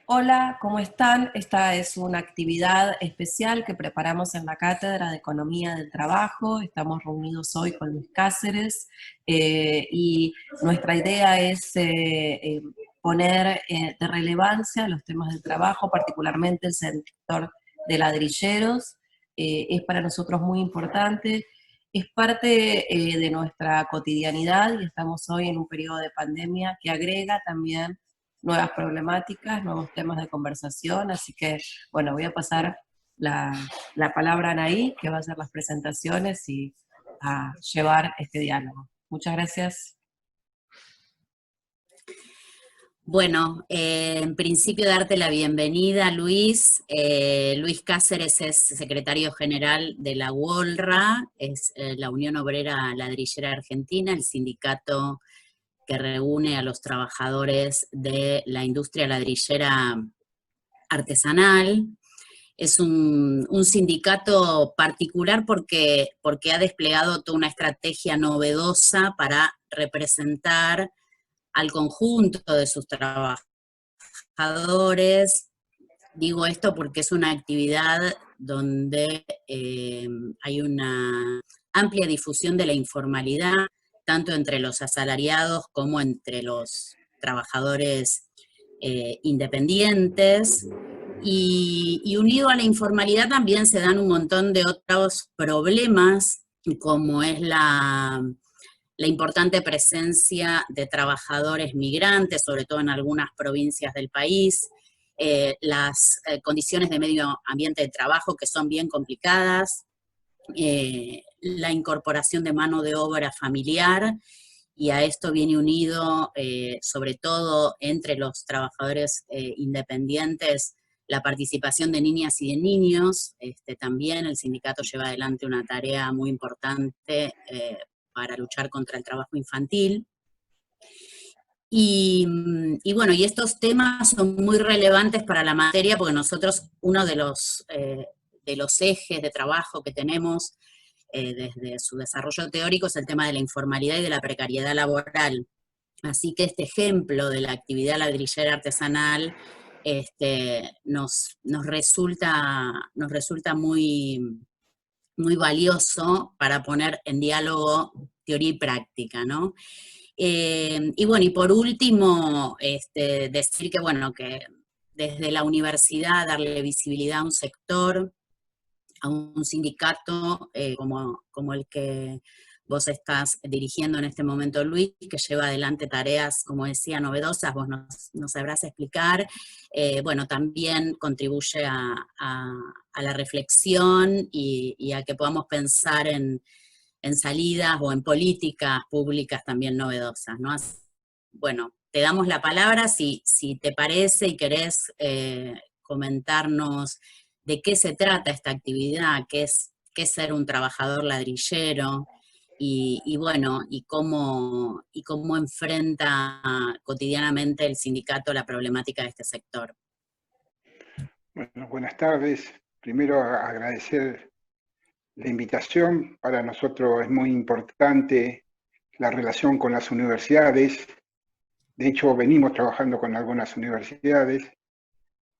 Hola, ¿cómo están? Esta es una actividad especial que preparamos en la Cátedra de Economía del Trabajo. Estamos reunidos hoy con Luis Cáceres y nuestra idea es poner de relevancia los temas del trabajo, particularmente el sector de ladrilleros. Es para nosotros muy importante. Es parte de nuestra cotidianidad y estamos hoy en un periodo de pandemia que agrega también nuevas problemáticas, nuevos temas de conversación, así que, bueno, voy a pasar la, la palabra a Anaí, que va a hacer las presentaciones y a llevar este diálogo. Muchas gracias. Bueno, en principio darte la bienvenida, Luis. Luis Cáceres es secretario general de la UOLRA, es la Unión Obrera Ladrillera Argentina, el sindicato que reúne a los trabajadores de la industria ladrillera artesanal. Es un sindicato particular porque ha desplegado toda una estrategia novedosa para representar al conjunto de sus trabajadores. Digo esto porque es una actividad donde hay una amplia difusión de la informalidad, tanto entre los asalariados como entre los trabajadores independientes. Y unido a la informalidad también se dan un montón de otros problemas, como es la importante presencia de trabajadores migrantes, sobre todo en algunas provincias del país, las condiciones de medio ambiente de trabajo que son bien complicadas, la incorporación de mano de obra familiar, y a esto viene unido, sobre todo entre los trabajadores independientes, la participación de niñas y de niños. También el sindicato lleva adelante una tarea muy importante para luchar contra el trabajo infantil. Y bueno, y estos temas son muy relevantes para la materia porque nosotros, uno de los ejes de trabajo que tenemos desde su desarrollo teórico es el tema de la informalidad y de la precariedad laboral. Así que este ejemplo de la actividad ladrillera artesanal nos resulta muy valioso para poner en diálogo teoría y práctica, ¿no? Y bueno, y por último, decir que, bueno, que desde la universidad darle visibilidad a un sector, a un sindicato como el que vos estás dirigiendo en este momento, Luis, que lleva adelante tareas, como decía, novedosas, vos nos sabrás explicar. Bueno, también contribuye a la reflexión y a que podamos pensar en salidas o en políticas públicas también novedosas, ¿no? Bueno, te damos la palabra si te parece y querés comentarnos de qué se trata esta actividad, qué es ser un trabajador ladrillero, y bueno, y cómo enfrenta cotidianamente el sindicato la problemática de este sector. Bueno, buenas tardes. Primero agradecer la invitación. Para nosotros es muy importante la relación con las universidades. De hecho, venimos trabajando con algunas universidades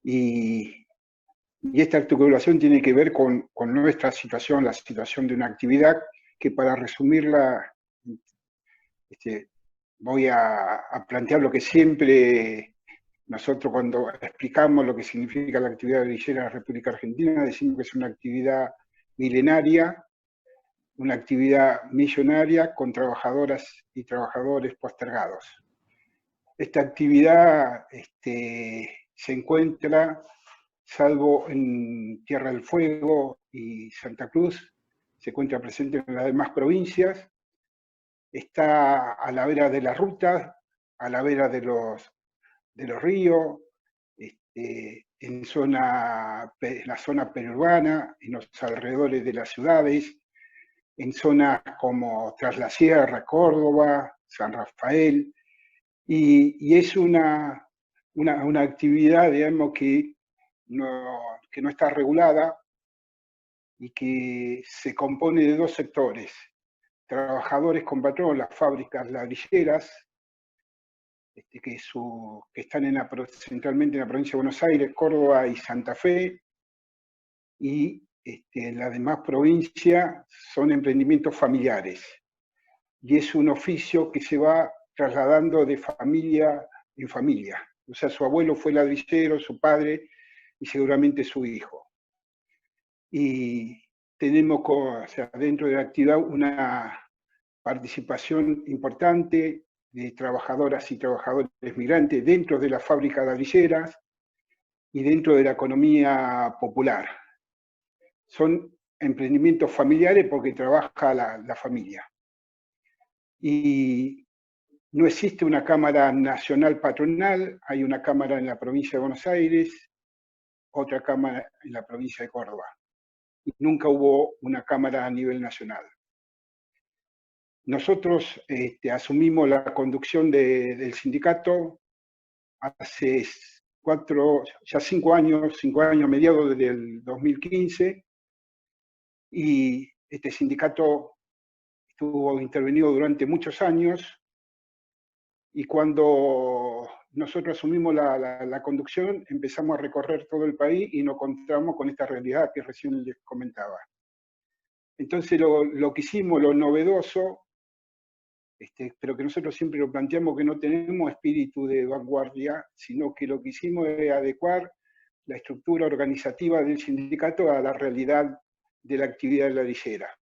y esta articulación tiene que ver con nuestra situación, la situación de una actividad que, para resumirla, voy a plantear lo que siempre nosotros, cuando explicamos lo que significa la actividad ladrillera en la República Argentina, decimos que es una actividad milenaria, una actividad millonaria con trabajadoras y trabajadores postergados. Esta actividad se encuentra, salvo en Tierra del Fuego y Santa Cruz, se encuentra presente en las demás provincias, está a la vera de las rutas, a la vera de los ríos, en la zona periurbana, en los alrededores de las ciudades, en zonas como Tras la Sierra, Córdoba, San Rafael, y es una actividad, digamos, que no está regulada y que se compone de dos sectores: trabajadores con patrón, las fábricas ladrilleras, que están centralmente en la provincia de Buenos Aires, Córdoba y Santa Fe, y en las demás provincias son emprendimientos familiares. Y es un oficio que se va trasladando de familia en familia. O sea, su abuelo fue ladrillero, su padre y seguramente su hijo. Y tenemos, o sea, dentro de la actividad una participación importante de trabajadoras y trabajadores migrantes dentro de las fábricas ladrilleras y dentro de la economía popular. Son emprendimientos familiares porque trabaja la familia. Y no existe una Cámara Nacional Patronal, hay una Cámara en la provincia de Buenos Aires, otra Cámara en la provincia de Córdoba. Y nunca hubo una Cámara a nivel nacional. Nosotros asumimos la conducción del sindicato hace 5 años, mediados del 2015, y este sindicato estuvo intervenido durante muchos años, y cuando nosotros asumimos la conducción, empezamos a recorrer todo el país y nos encontramos con esta realidad que recién les comentaba. Entonces lo que hicimos, lo novedoso, pero que nosotros siempre lo planteamos, que no tenemos espíritu de vanguardia, sino que lo que hicimos es adecuar la estructura organizativa del sindicato a la realidad de la actividad ladrillera.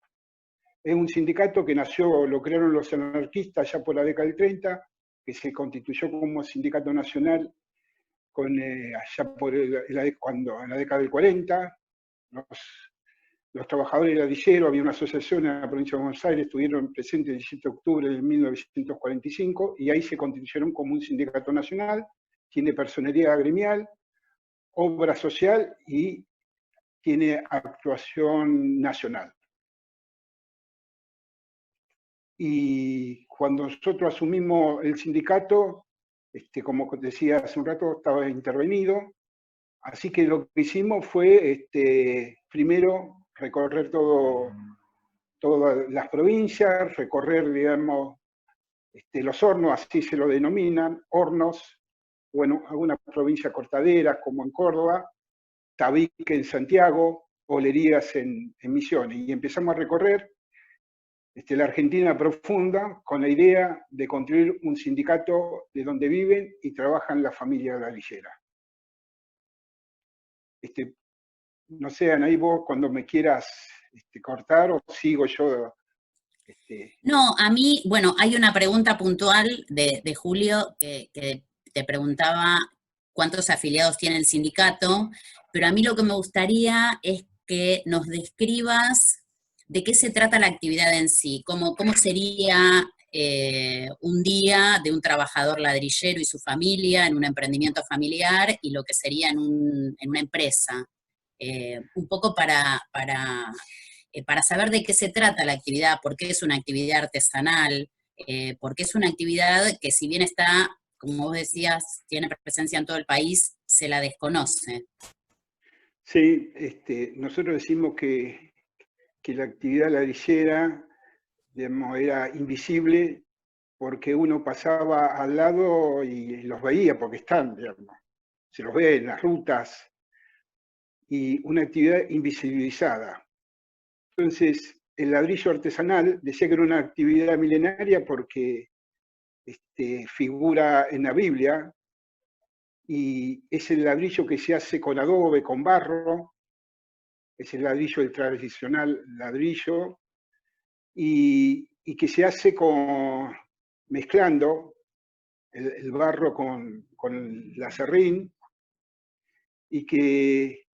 Es un sindicato que nació, lo crearon los anarquistas ya por la década del 30, que se constituyó como sindicato nacional allá por en la década del 40. Los trabajadores ladrilleros, había una asociación en la provincia de Buenos Aires, estuvieron presentes el 17 de octubre de 1945, y ahí se constituyeron como un sindicato nacional, tiene personería gremial, obra social y tiene actuación nacional. Y cuando nosotros asumimos el sindicato, como decía hace un rato, estaba intervenido, así que lo que hicimos fue, primero, recorrer todas las provincias, recorrer, digamos, los hornos, así se lo denominan, hornos, bueno, algunas provincias cortaderas, como en Córdoba, tabique en Santiago, olerías en Misiones, y empezamos a recorrer la Argentina profunda con la idea de construir un sindicato de donde viven y trabajan las familias ladrilleras. No sé, Anaí, vos cuando me quieras cortar o sigo yo. No, a mí, bueno, hay una pregunta puntual de Julio que te preguntaba cuántos afiliados tiene el sindicato, pero a mí lo que me gustaría es que nos describas de qué se trata la actividad en sí, cómo sería un día de un trabajador ladrillero y su familia en un emprendimiento familiar y lo que sería en una empresa. Un poco para saber de qué se trata la actividad, por qué es una actividad artesanal, porque es una actividad que si bien está, como vos decías, tiene presencia en todo el país, se la desconoce. Sí, nosotros decimos que la actividad ladrillera, digamos, era invisible porque uno pasaba al lado y los veía porque están, digamos, se los ve en las rutas, y una actividad invisibilizada. Entonces, el ladrillo artesanal decía que era una actividad milenaria porque figura en la Biblia, y es el ladrillo que se hace con adobe, con barro, es el ladrillo, el tradicional ladrillo, y que se hace mezclando el barro con el aserrín, y que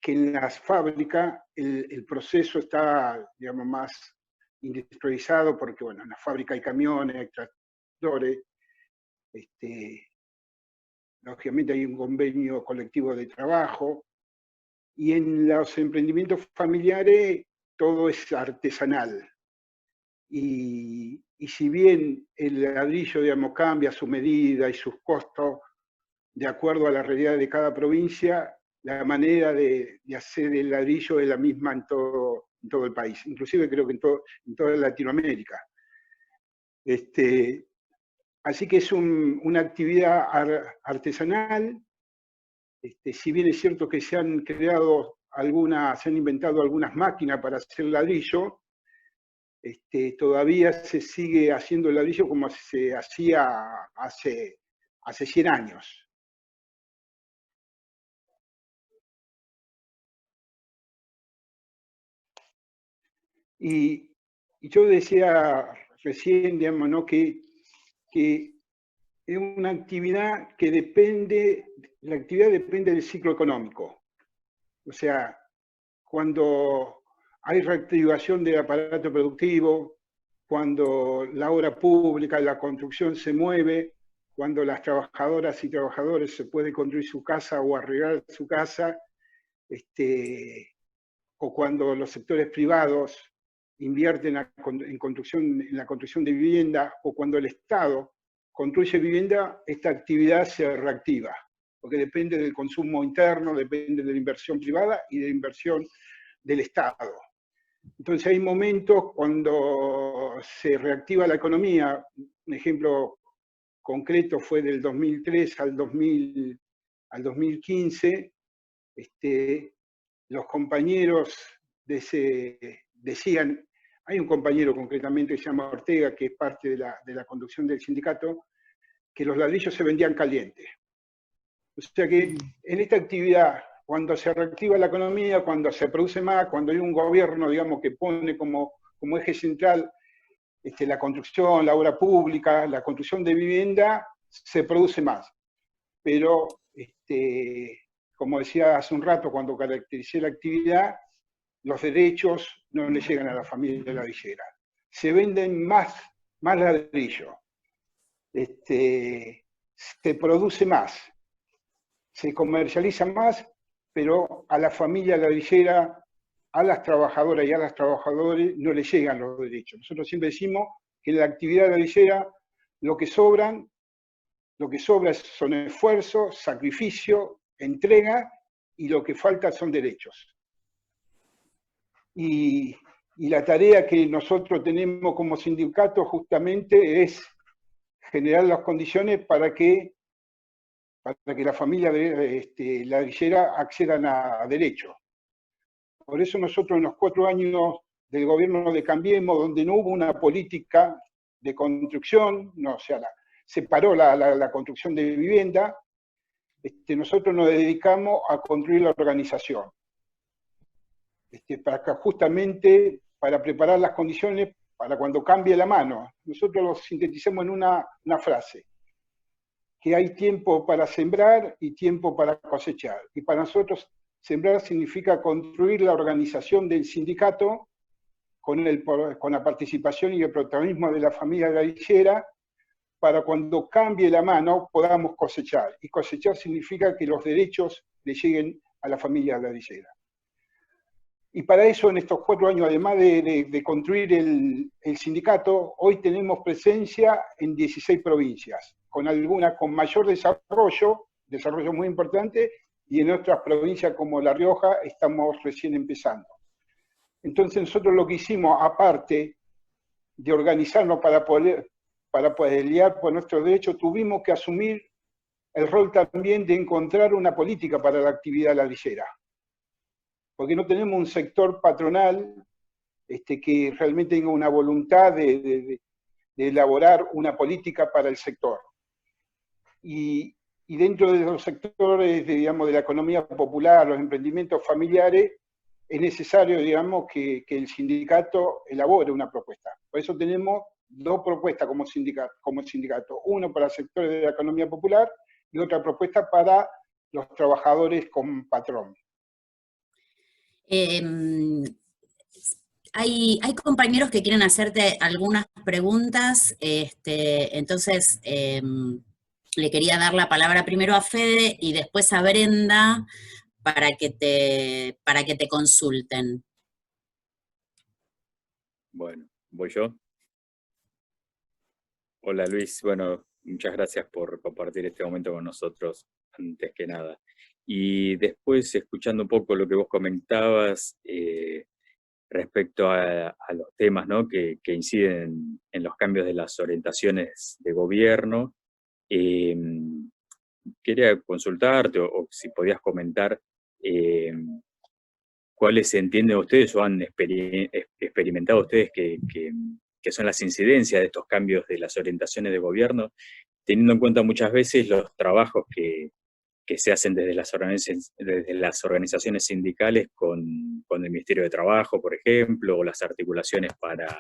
en las fábricas el proceso está, digamos, más industrializado porque, bueno, en la fábrica hay camiones, hay tractores, lógicamente hay un convenio colectivo de trabajo, y en los emprendimientos familiares todo es artesanal. Y si bien el ladrillo, digamos, cambia su medida y sus costos de acuerdo a la realidad de cada provincia, la manera de hacer el ladrillo es la misma en todo el país, inclusive creo que en toda Latinoamérica. Así que es una actividad artesanal. Si bien es cierto que se han inventado algunas máquinas para hacer ladrillo, todavía se sigue haciendo ladrillo como se hacía hace 100 años. Y yo decía recién, digamos, ¿no? que es una actividad que la actividad depende del ciclo económico. O sea, cuando hay reactivación del aparato productivo, cuando la obra pública, la construcción se mueve, cuando las trabajadoras y trabajadores se pueden construir su casa o arreglar su casa, o cuando los sectores privados invierten en la construcción de vivienda, o cuando el Estado construye vivienda, esta actividad se reactiva, porque depende del consumo interno, depende de la inversión privada y de la inversión del Estado. Entonces hay momentos cuando se reactiva la economía. Un ejemplo concreto fue del 2003 al 2015. Los compañeros decían, hay un compañero concretamente que se llama Ortega, que es parte de la conducción del sindicato, que los ladrillos se vendían calientes. O sea que en esta actividad, cuando se reactiva la economía, cuando se produce más, cuando hay un gobierno, digamos, que pone como eje central la construcción, la obra pública, la construcción de vivienda, se produce más. Pero, como decía hace un rato cuando caractericé la actividad, los derechos no le llegan a la familia ladrillera. Se venden más ladrillo, se produce más, se comercializa más, pero a la familia ladrillera, a las trabajadoras y a los trabajadores no les llegan los derechos. Nosotros siempre decimos que en la actividad ladrillera lo que sobra son esfuerzo, sacrificio, entrega, y lo que falta son derechos. Y la tarea que nosotros tenemos como sindicato justamente es generar las condiciones para que la familia ladrillera accedan a derechos. Por eso nosotros en los 4 años del gobierno de Cambiemos, donde no hubo una política de construcción, se paró la construcción de vivienda, nosotros nos dedicamos a construir la organización, justamente para preparar las condiciones para cuando cambie la mano. Nosotros lo sintetizamos en una frase, que hay tiempo para sembrar y tiempo para cosechar. Y para nosotros sembrar significa construir la organización del sindicato con la participación y el protagonismo de la familia ladrillera, para cuando cambie la mano podamos cosechar. Y cosechar significa que los derechos le lleguen a la familia ladrillera. Y para eso, en estos 4 años, además de construir el sindicato, hoy tenemos presencia en 16 provincias, con algunas con mayor desarrollo muy importante, y en otras provincias como La Rioja estamos recién empezando. Entonces nosotros lo que hicimos, aparte de organizarnos para poder pelear por nuestros derechos, tuvimos que asumir el rol también de encontrar una política para la actividad ladrillera. Porque no tenemos un sector patronal que realmente tenga una voluntad de elaborar una política para el sector. Y dentro de los sectores, digamos, de la economía popular, los emprendimientos familiares, es necesario, digamos, que el sindicato elabore una propuesta. Por eso tenemos 2 propuestas como sindicato. Uno para sectores de la economía popular y otra propuesta para los trabajadores con patrón. Hay compañeros que quieren hacerte algunas preguntas, entonces le quería dar la palabra primero a Fede y después a Brenda para que te consulten. Bueno, ¿voy yo? Hola Luis, bueno, muchas gracias por compartir este momento con nosotros, antes que nada. Y después, escuchando un poco lo que vos comentabas, respecto a los temas, ¿no?, que inciden en los cambios de las orientaciones de gobierno. Quería consultarte o si podías comentar cuáles entienden ustedes o han experimentado ustedes que son las incidencias de estos cambios de las orientaciones de gobierno, teniendo en cuenta muchas veces los trabajos que se hacen desde las organizaciones sindicales con el Ministerio de Trabajo, por ejemplo, o las articulaciones para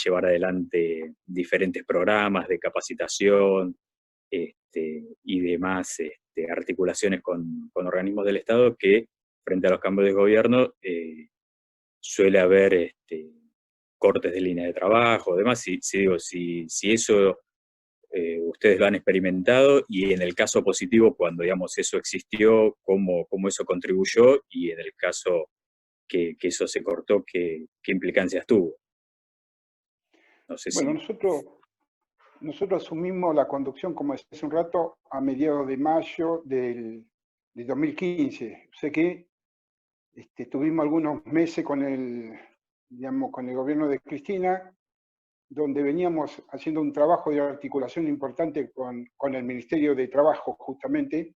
llevar adelante diferentes programas de capacitación y demás articulaciones con organismos del Estado, que frente a los cambios de gobierno suele haber cortes de línea de trabajo, demás. Si eso ustedes lo han experimentado, y en el caso positivo, cuando digamos eso existió, cómo eso contribuyó, y en el caso que eso se cortó, ¿qué implicancias tuvo? No sé Bueno, nosotros asumimos la conducción, como decía hace un rato, a mediados de mayo del 2015. Sé que tuvimos algunos meses con el gobierno de Cristina, donde veníamos haciendo un trabajo de articulación importante con el Ministerio de Trabajo, justamente,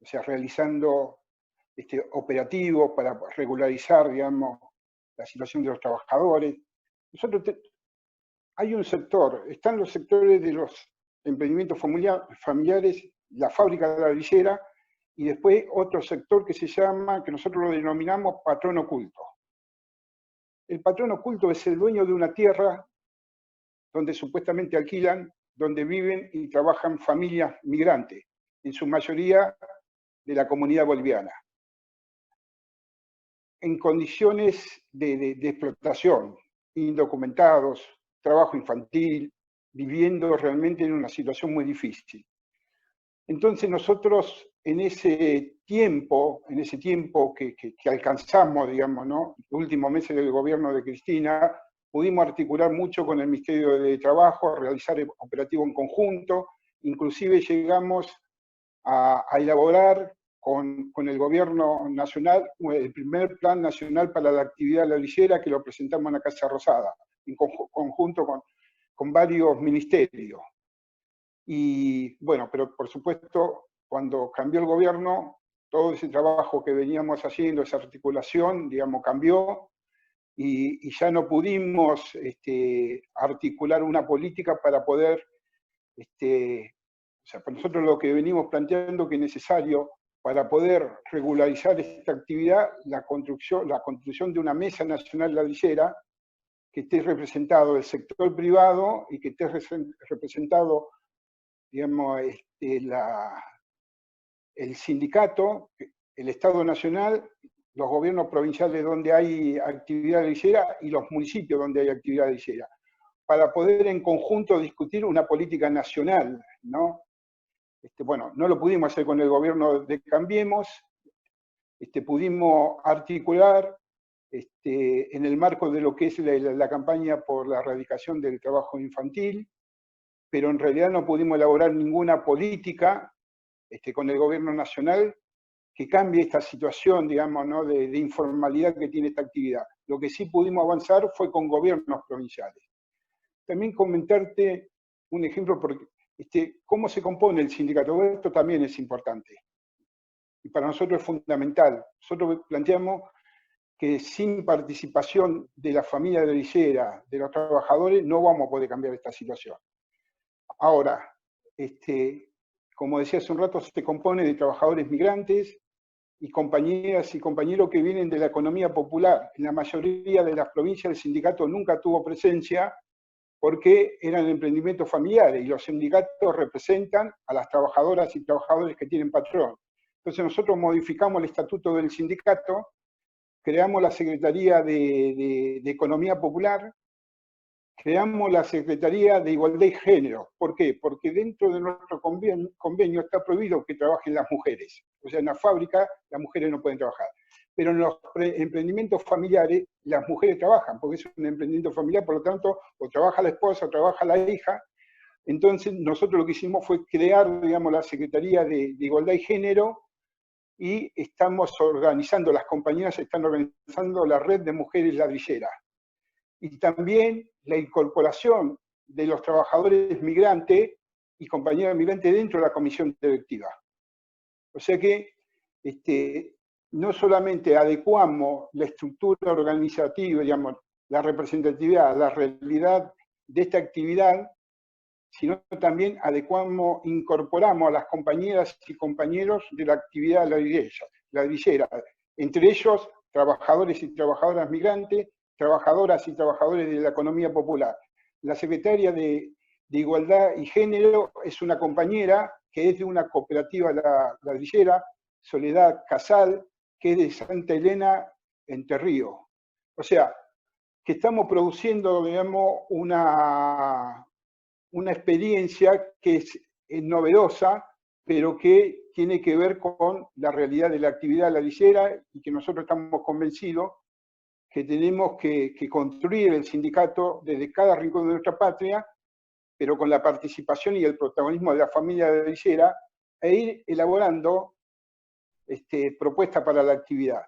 o sea, realizando operativos para regularizar, digamos, la situación de los trabajadores. Hay un sector, están los sectores de los emprendimientos familiares, la fábrica de la ladrillera, y después otro sector que nosotros lo denominamos patrón oculto. El patrón oculto es el dueño de una tierra donde supuestamente alquilan, donde viven y trabajan familias migrantes, en su mayoría de la comunidad boliviana, en condiciones de explotación, indocumentados, trabajo infantil, viviendo realmente en una situación muy difícil. Entonces nosotros en ese tiempo que alcanzamos, digamos, ¿no?, los últimos meses del gobierno de Cristina, pudimos articular mucho con el Ministerio de Trabajo, a realizar operativos en conjunto, inclusive llegamos a elaborar con el gobierno nacional el primer plan nacional para la actividad ladrillera, que lo presentamos en la Casa Rosada, en conjunto con varios ministerios. Y bueno, pero por supuesto, cuando cambió el gobierno, todo ese trabajo que veníamos haciendo, esa articulación, digamos, cambió, y ya no pudimos articular una política para poder, o sea, para nosotros lo que venimos planteando que es necesario para poder regularizar esta actividad, la construcción de una mesa nacional ladrillera, que esté representado el sector privado y que esté representado, digamos, el sindicato, el Estado Nacional, los gobiernos provinciales donde hay actividad ladrillera y los municipios donde hay actividad ladrillera, para poder en conjunto discutir una política nacional, ¿no? Bueno, no lo pudimos hacer con el gobierno de Cambiemos, pudimos articular en el marco de lo que es la campaña por la erradicación del trabajo infantil, pero en realidad no pudimos elaborar ninguna política con el gobierno nacional que cambie esta situación, digamos, ¿no?, de informalidad que tiene esta actividad. Lo que sí pudimos avanzar fue con gobiernos provinciales. También comentarte un ejemplo, porque cómo se compone el sindicato. Esto también es importante, y para nosotros es fundamental. Nosotros planteamos que sin participación de la familia ladrillera, de los trabajadores, no vamos a poder cambiar esta situación. Ahora, como decía hace un rato, se compone de trabajadores migrantes y compañeras y compañeros que vienen de la economía popular. En la mayoría de las provincias el sindicato nunca tuvo presencia porque eran emprendimientos familiares, y los sindicatos representan a las trabajadoras y trabajadores que tienen patrón. Entonces nosotros modificamos el estatuto del sindicato, creamos la Secretaría de Economía Popular, creamos la Secretaría de Igualdad y Género. ¿Por qué? Porque dentro de nuestro convenio está prohibido que trabajen las mujeres. O sea, en la fábrica las mujeres no pueden trabajar. Pero en los emprendimientos familiares las mujeres trabajan, porque es un emprendimiento familiar, por lo tanto, o trabaja la esposa o trabaja la hija. Entonces nosotros lo que hicimos fue crear, digamos, la Secretaría de Igualdad y Género, y estamos organizando, las compañeras están organizando la red de mujeres ladrilleras. Y también la incorporación de los trabajadores migrantes y compañeras migrantes dentro de la comisión directiva. O sea que no solamente adecuamos la estructura organizativa, digamos, la representatividad, la realidad de esta actividad, sino también incorporamos a las compañeras y compañeros de la actividad ladrillera, entre ellos trabajadores y trabajadoras migrantes, trabajadoras y trabajadores de la economía popular. La secretaria de Igualdad y Género es una compañera que es de una cooperativa ladrillera, Soledad Casal, que es de Santa Elena, Entre Ríos. O sea, que estamos produciendo, digamos, una experiencia que es novedosa, pero que tiene que ver con la realidad de la actividad ladrillera y que nosotros estamos convencidos que tenemos que construir el sindicato desde cada rincón de nuestra patria, pero con la participación y el protagonismo de la familia ladrillera, e ir elaborando propuestas para la actividad.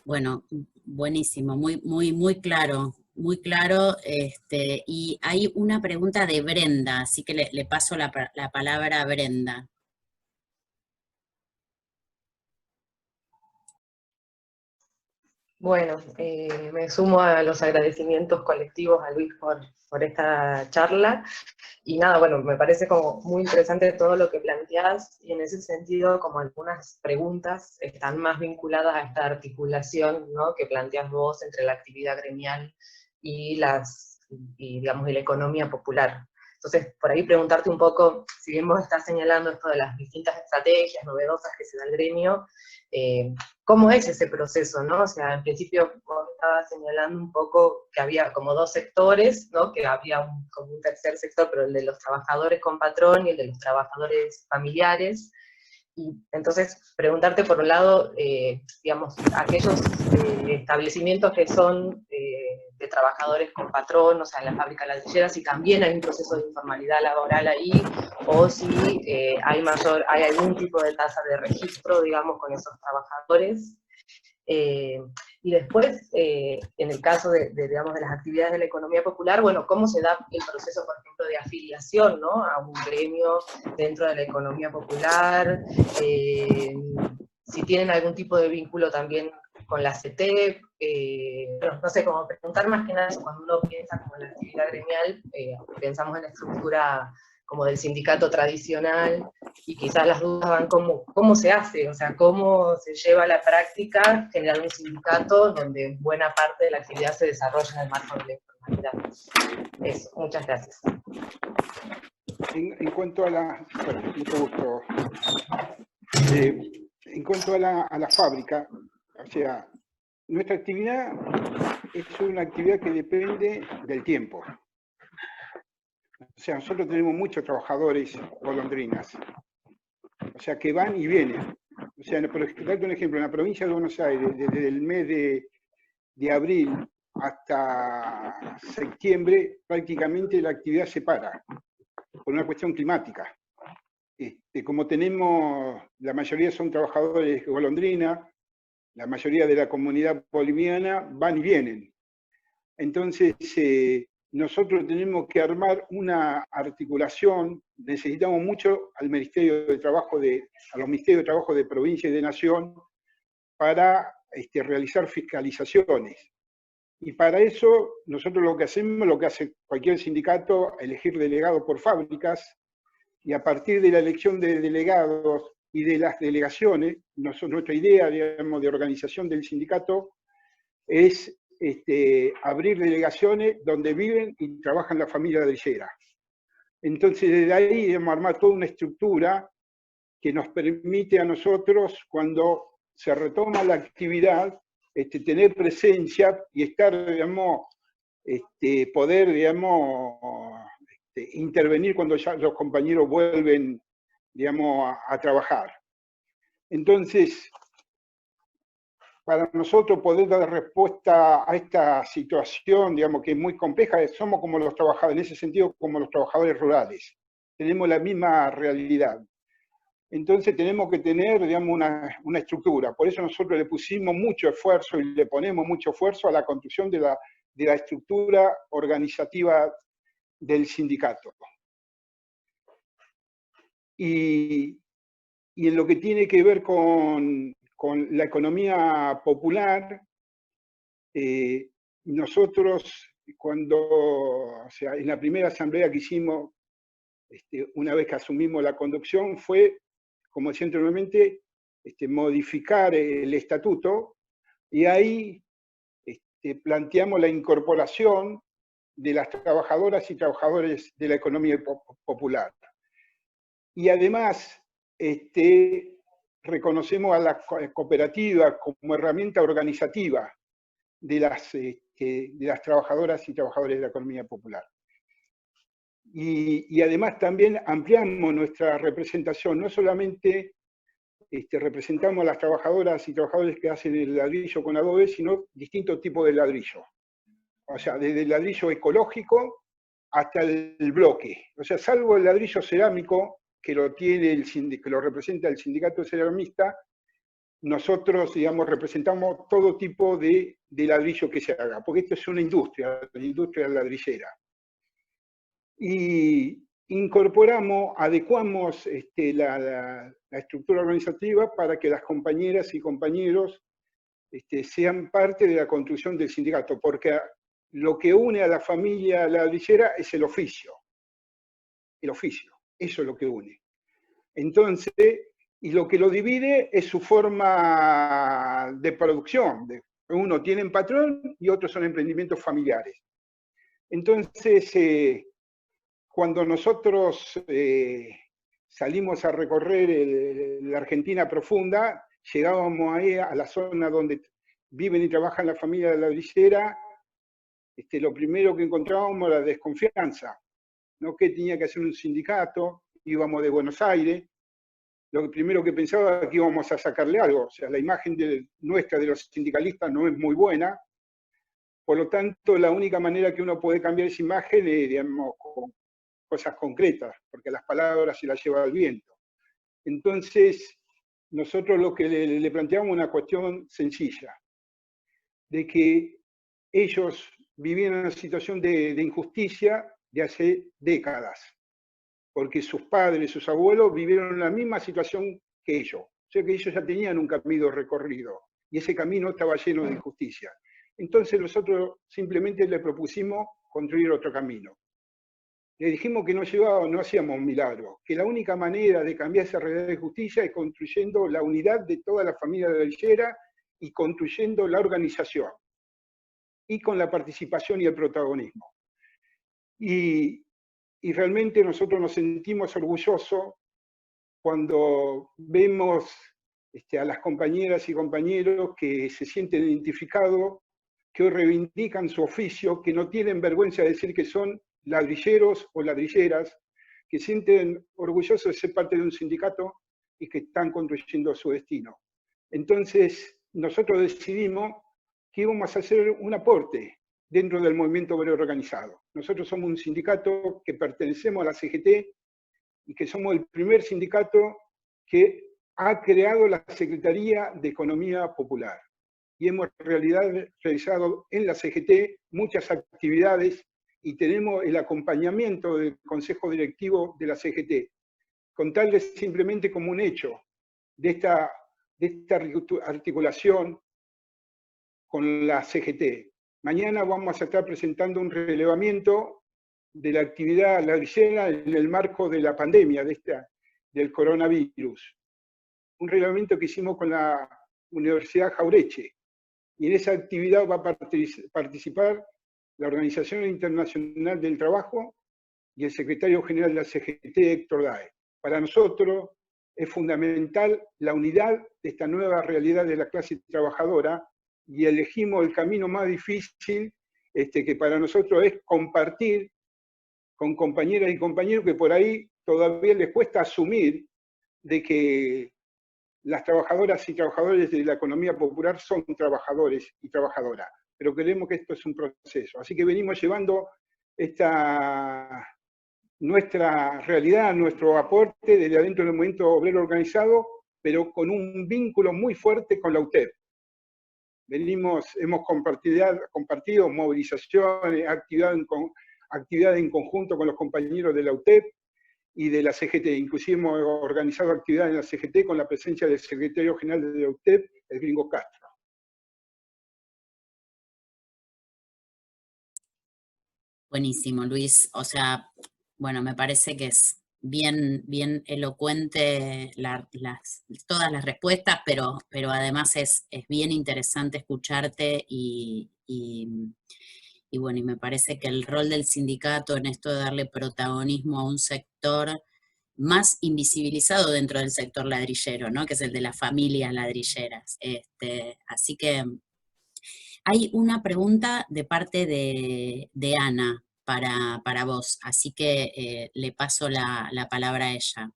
Bueno, buenísimo, muy claro, muy claro. Y hay una pregunta de Brenda, así que le paso la palabra a Brenda. Bueno, me sumo a los agradecimientos colectivos a Luis por esta charla. Y nada, bueno, me parece como muy interesante todo lo que planteás, y en ese sentido como algunas preguntas están más vinculadas a esta articulación, ¿no?, que planteás vos entre la actividad gremial y digamos, y la economía popular. Entonces, por ahí preguntarte un poco, si bien vos estás señalando esto de las distintas estrategias novedosas que se da el gremio, ¿cómo es ese proceso, no? O sea, en principio vos estabas señalando un poco que había como dos sectores, ¿no? Que había como un tercer sector, pero el de los trabajadores con patrón y el de los trabajadores familiares. Y entonces, preguntarte por un lado, digamos, aquellos establecimientos que son de trabajadores con patrón, o sea, en la fábrica ladrillera, si también hay un proceso de informalidad laboral ahí, o si hay algún tipo de tasa de registro, digamos, con esos trabajadores. Y después, en el caso digamos, de las actividades de la economía popular, bueno, ¿cómo se da el proceso, por ejemplo, de afiliación, ¿no?, a un gremio dentro de la economía popular? Si tienen algún tipo de vínculo también con la CETEP, bueno, no sé, como preguntar más que nada eso, cuando uno piensa como en la actividad gremial, pensamos en la estructura como del sindicato tradicional, y quizás las dudas van como, ¿cómo se hace? O sea, ¿cómo se lleva a la práctica generar un sindicato donde buena parte de la actividad se desarrolla en el marco de la informalidad? Eso, muchas gracias. En cuanto a la... Bueno, mucho gusto. En cuanto a la fábrica, o sea, nuestra actividad es una actividad que depende del tiempo. O sea, nosotros tenemos muchos trabajadores golondrinas, o sea, que van y vienen. O sea, por darte un ejemplo, en la provincia de Buenos Aires, desde el mes de abril hasta septiembre, prácticamente la actividad se para, por una cuestión climática. Como tenemos, la mayoría son trabajadores golondrina, la mayoría de la comunidad boliviana van y vienen. Entonces, nosotros tenemos que armar una articulación, necesitamos mucho al Ministerio de Trabajo a los Ministerios de Trabajo de provincia y de nación para realizar fiscalizaciones. Y para eso, nosotros lo que hacemos, lo que hace cualquier sindicato, elegir delegados por fábricas, y a partir de la elección de delegados y de las delegaciones, nuestra idea, digamos, de organización del sindicato es abrir delegaciones donde viven y trabajan la familia ladrillera. Entonces, desde ahí debemos armar toda una estructura que nos permite a nosotros, cuando se retoma la actividad, tener presencia y estar, digamos, poder, digamos, intervenir cuando ya los compañeros vuelven, digamos, a trabajar. Entonces, para nosotros poder dar respuesta a esta situación, digamos, que es muy compleja, somos como los trabajadores, en ese sentido, como los trabajadores rurales. Tenemos la misma realidad. Entonces tenemos que tener, digamos, una estructura. Por eso nosotros le pusimos mucho esfuerzo y le ponemos mucho esfuerzo a la construcción de la estructura organizativa del sindicato. Y en lo que tiene que ver con la economía popular, nosotros o sea, en la primera asamblea que hicimos, una vez que asumimos la conducción, fue, como decía anteriormente, modificar el estatuto, y ahí planteamos la incorporación de las trabajadoras y trabajadores de la economía popular. Y además, reconocemos a la cooperativa como herramienta organizativa de las trabajadoras y trabajadores de la economía popular. Y además también ampliamos nuestra representación, no solamente representamos a las trabajadoras y trabajadores que hacen el ladrillo con adobe, sino distintos tipos de ladrillo. O sea, desde el ladrillo ecológico hasta el bloque. O sea, salvo el ladrillo cerámico, que lo representa el sindicato ceramista, nosotros, digamos, representamos todo tipo de ladrillo que se haga, porque esto es una industria, la industria ladrillera. Y adecuamos la estructura organizativa para que las compañeras y compañeros sean parte de la construcción del sindicato, porque lo que une a la familia ladrillera es el oficio. El oficio, eso es lo que une. Entonces, y lo que lo divide es su forma de producción. Uno tiene patrón y otros son emprendimientos familiares. Entonces, cuando nosotros salimos a recorrer la Argentina profunda, llegábamos ahí a la zona donde viven y trabajan la familia ladrillera, lo primero que encontrábamos era desconfianza, ¿no? ¿Qué tenía que hacer un sindicato? Íbamos de Buenos Aires, lo primero que pensaba era que íbamos a sacarle algo, o sea, la imagen nuestra de los sindicalistas no es muy buena, por lo tanto, la única manera que uno puede cambiar esa imagen es, digamos, con cosas concretas, porque las palabras se las lleva el viento. Entonces, nosotros lo que le planteamos una cuestión sencilla, de que ellos vivían en una situación de injusticia de hace décadas, porque sus padres, sus abuelos vivieron la misma situación que ellos. O sea que ellos ya tenían un camino recorrido, y ese camino estaba lleno de injusticia. Entonces nosotros simplemente le propusimos construir otro camino. Le dijimos que no hacíamos un milagro, que la única manera de cambiar esa realidad de justicia es construyendo la unidad de toda la familia ladrillera y construyendo la organización, y con la participación y el protagonismo. Y realmente nosotros nos sentimos orgullosos cuando vemos a las compañeras y compañeros que se sienten identificados, que hoy reivindican su oficio, que no tienen vergüenza de decir que son ladrilleros o ladrilleras, que sienten orgullosos de ser parte de un sindicato y que están construyendo su destino. Entonces, nosotros decidimos que íbamos a hacer un aporte dentro del movimiento obrero organizado. Nosotros somos un sindicato que pertenecemos a la CGT y que somos el primer sindicato que ha creado la Secretaría de Economía Popular. Y hemos realizado en la CGT muchas actividades y tenemos el acompañamiento del Consejo Directivo de la CGT. Contarles simplemente como un hecho de esta articulación con la CGT. Mañana vamos a estar presentando un relevamiento de la actividad ladrillera en el marco de la pandemia, del coronavirus. Un relevamiento que hicimos con la Universidad Jaureche. Y en esa actividad va a participar la Organización Internacional del Trabajo y el secretario general de la CGT, Héctor Dae. Para nosotros es fundamental la unidad de esta nueva realidad de la clase trabajadora, y elegimos el camino más difícil, que para nosotros es compartir con compañeras y compañeros que por ahí todavía les cuesta asumir de que las trabajadoras y trabajadores de la economía popular son trabajadores y trabajadoras, pero creemos que esto es un proceso. Así que venimos llevando esta nuestra realidad, nuestro aporte desde adentro del movimiento obrero organizado, pero con un vínculo muy fuerte con la UTEP. Hemos compartido movilizaciones, actividades en conjunto con los compañeros de la UTEP y de la CGT. Inclusive hemos organizado actividades en la CGT con la presencia del secretario general de la UTEP, el Gringo Castro. Buenísimo, Luis. O sea, bueno, me parece que es bien elocuente todas las respuestas, pero además es bien interesante escucharte y bueno, y me parece que el rol del sindicato en esto de darle protagonismo a un sector más invisibilizado dentro del sector ladrillero, ¿no? Que es el de las familias ladrilleras. Así que hay una pregunta de parte de Ana para vos, así que le paso la palabra a ella.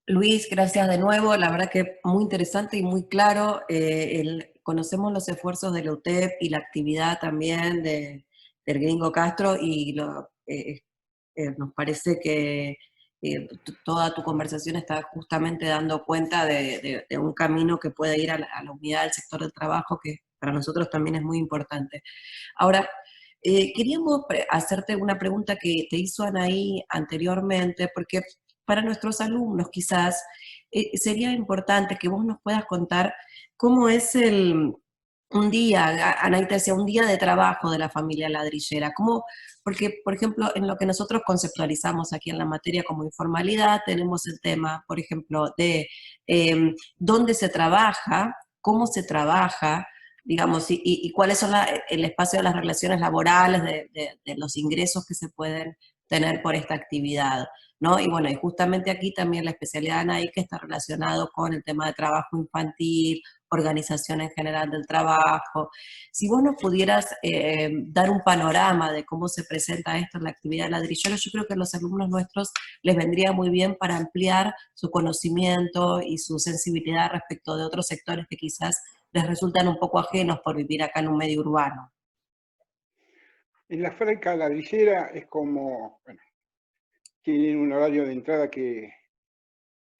Luis, gracias de nuevo. La verdad que muy interesante y muy claro. Conocemos los esfuerzos de la UTEP y la actividad también del Gringo Castro y nos parece que toda tu conversación está justamente dando cuenta de un camino que puede ir a la unidad del sector del trabajo, que para nosotros también es muy importante. Ahora, queríamos hacerte una pregunta que te hizo Anaí anteriormente, porque para nuestros alumnos quizás sería importante que vos nos puedas contar cómo es un día, Anaí te decía, un día de trabajo de la familia ladrillera. Porque, por ejemplo, en lo que nosotros conceptualizamos aquí en la materia como informalidad, tenemos el tema, por ejemplo, de dónde se trabaja, cómo se trabaja, digamos, y cuáles son el espacio de las relaciones laborales, de los ingresos que se pueden tener por esta actividad, ¿no? Y bueno, y justamente aquí también la especialidad de Anaí que está relacionado con el tema de trabajo infantil, organización en general del trabajo. Si vos nos pudieras dar un panorama de cómo se presenta esto en la actividad ladrillera, yo creo que a los alumnos nuestros les vendría muy bien para ampliar su conocimiento y su sensibilidad respecto de otros sectores que quizás les resultan un poco ajenos por vivir acá en un medio urbano. En la fábrica ladrillera es como, bueno, tienen un horario de entrada que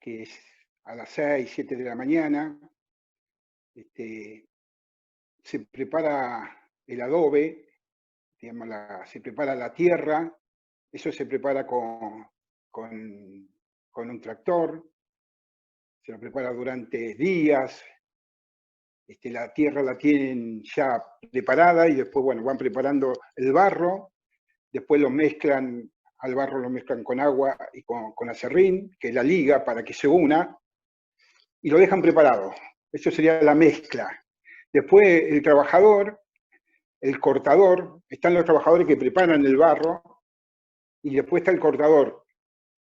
es a las 6, 7 de la mañana. Se prepara el adobe, digamos, se prepara la tierra, eso se prepara con un tractor, se lo prepara durante días. La tierra la tienen ya preparada y después, bueno, van preparando el barro, después lo mezclan, al barro lo mezclan con agua y con acerrín, que es la liga para que se una, y lo dejan preparado. Eso sería la mezcla. Después el trabajador, el cortador, están los trabajadores que preparan el barro, y después está el cortador,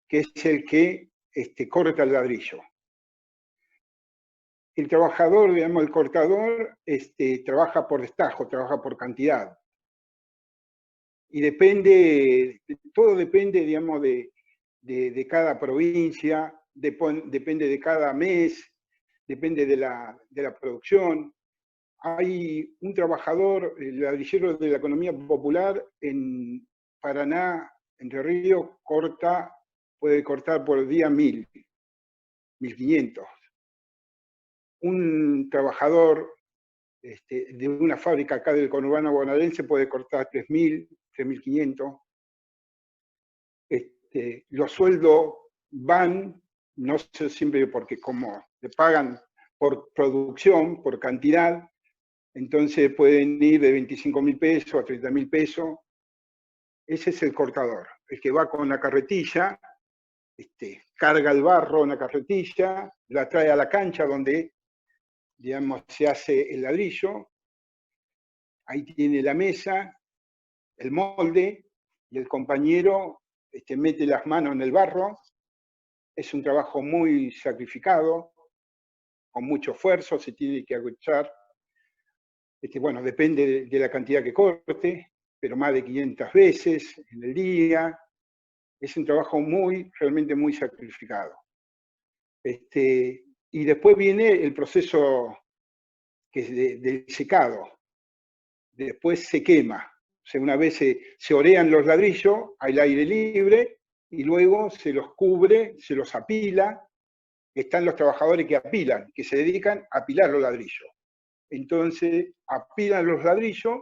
que es el que corta el ladrillo. El trabajador, digamos, el cortador, trabaja por destajo, trabaja por cantidad. Y todo depende, digamos, de cada provincia, depende de cada mes, depende de la producción. Hay un trabajador, el ladrillero de la economía popular, en Paraná, Entre Ríos, puede cortar por día 1.000, 1.500. Un trabajador de una fábrica acá del conurbano bonaerense puede cortar 3.000, 3.500. Los sueldos van, no sé siempre porque como le pagan por producción, por cantidad, entonces pueden ir de 25.000 pesos a 30.000 pesos. Ese es el cortador, el que va con la carretilla, carga el barro en la carretilla, la trae a la cancha donde, digamos, se hace el ladrillo. Ahí tiene la mesa, el molde, y el compañero mete las manos en el barro. Es un trabajo muy sacrificado, con mucho esfuerzo, se tiene que agachar. Bueno, depende de la cantidad que corte, pero más de 500 veces en el día. Es un trabajo realmente muy sacrificado. Y después viene el proceso que es del secado. después se quema. O sea, una vez se orean los ladrillos al aire libre y luego se los cubre, se los apila. Están los trabajadores que apilan, que se dedican a apilar los ladrillos. Entonces, apilan los ladrillos,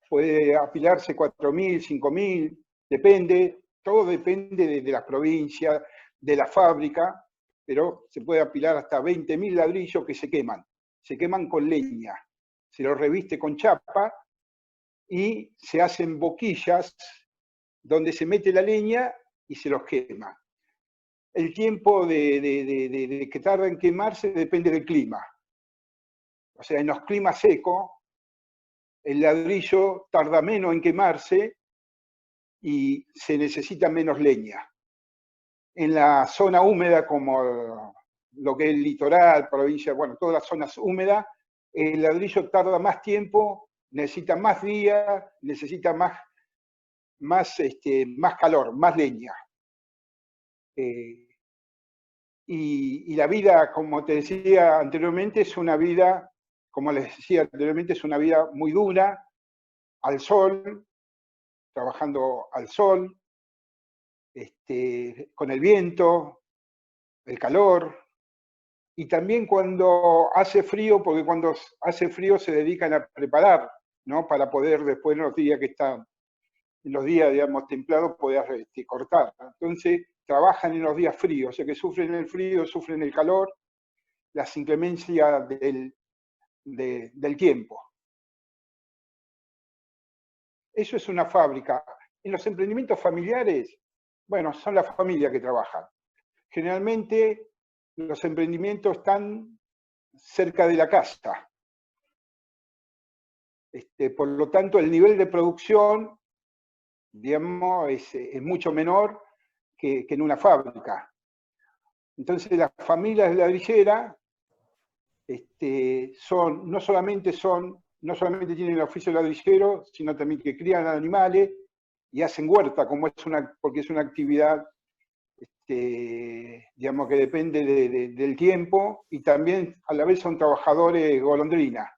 puede apilarse 4.000, 5.000, depende, todo depende de la provincia, de la fábrica, pero se puede apilar hasta 20.000 ladrillos que se queman con leña, se los reviste con chapa y se hacen boquillas donde se mete la leña y se los quema. El tiempo de que tarda en quemarse depende del clima. O sea, en los climas secos, el ladrillo tarda menos en quemarse y se necesita menos leña. En la zona húmeda, como lo que es el litoral, provincia, bueno, todas las zonas húmedas, el ladrillo tarda más tiempo, necesita más días, necesita más calor, más leña. Y la vida, como te decía anteriormente, es una vida, como les decía anteriormente, es una vida muy dura, al sol, trabajando al sol, con el viento, el calor, y también cuando hace frío, porque cuando hace frío se dedican a preparar, ¿no? Para poder después en los días que están, en los días, digamos, templados, poder cortar. Entonces, trabajan en los días fríos, o sea que sufren el frío, sufren el calor, las inclemencias del tiempo. Eso es una fábrica. En los emprendimientos familiares, bueno, son las familias que trabajan. Generalmente los emprendimientos están cerca de la casa. Por lo tanto, el nivel de producción, digamos, es mucho menor que en una fábrica. Entonces, las familias ladrilleras no solamente tienen el oficio ladrillero, sino también que crían animales y hacen huerta, porque es una actividad digamos, que depende del tiempo, y también a la vez son trabajadores golondrina.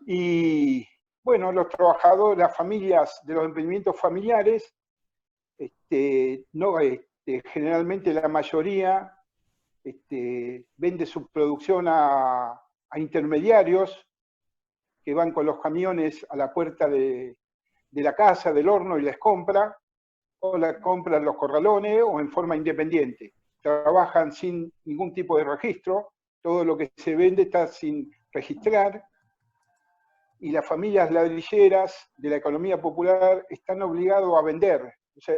Y bueno, los trabajadores, las familias de los emprendimientos familiares, generalmente la mayoría vende su producción a intermediarios que van con los camiones a la puerta de la casa, del horno, y les compra, o la compran los corralones o en forma independiente. Trabajan sin ningún tipo de registro, todo lo que se vende está sin registrar, y las familias ladrilleras de la economía popular están obligados a vender. O sea,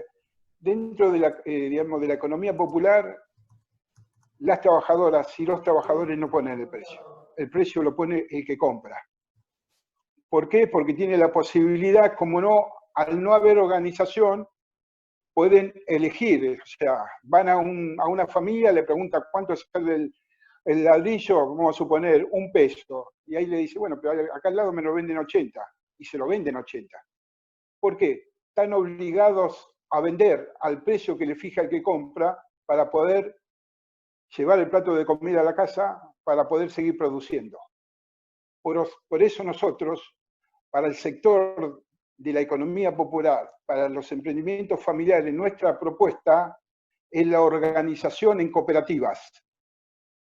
dentro de digamos, de la economía popular, las trabajadoras y los trabajadores no ponen el precio lo pone el que compra. ¿Por qué? Porque tiene la posibilidad, al no haber organización, pueden elegir, o sea, van a una familia, le preguntan cuánto sale el ladrillo, vamos a suponer, $1, y ahí le dice, bueno, pero acá al lado me lo venden 80, y se lo venden 80. ¿Por qué? Están obligados a vender al precio que le fija el que compra para poder llevar el plato de comida a la casa, para poder seguir produciendo. Por eso nosotros, para el sector de la economía popular, para los emprendimientos familiares, nuestra propuesta es la organización en cooperativas.